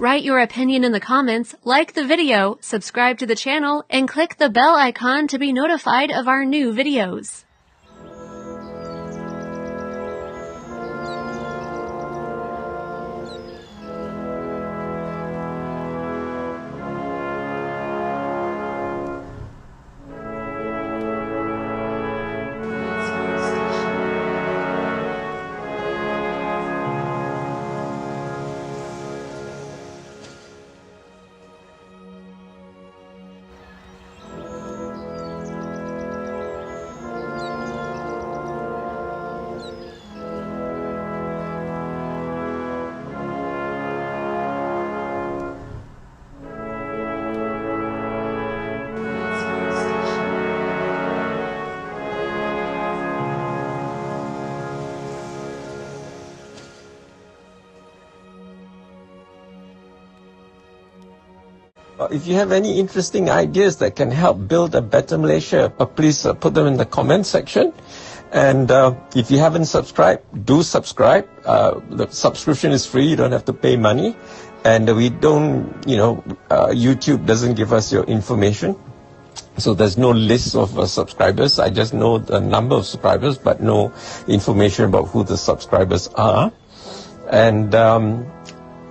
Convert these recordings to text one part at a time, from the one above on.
write your opinion in the comments, like the video, subscribe to the channel, and click the bell icon to be notified of our new videos. If you have any interesting ideas that can help build a better Malaysia, please put them in the comment section. And if you haven't subscribed, do subscribe. The subscription is free. You don't have to pay money. And we don't, YouTube doesn't give us your information. So there's no list of subscribers. I just know the number of subscribers, but no information about who the subscribers are. And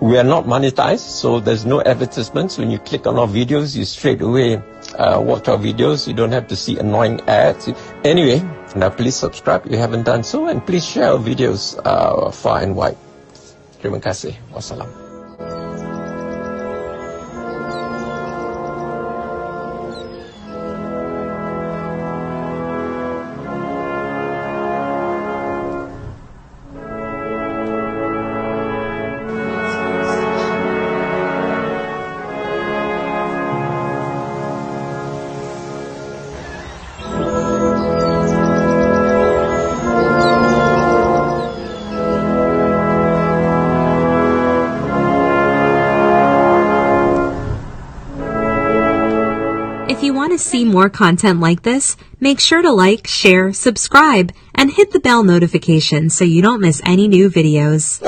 we are not monetized, so there's no advertisements. When you click on our videos, you straight away watch our videos. You don't have to see annoying ads. Anyway, now please subscribe if you haven't done so, and please share our videos far and wide. Terima kasih. Wassalam. If you want to see more content like this, make sure to like, share, subscribe, and hit the bell notification so you don't miss any new videos.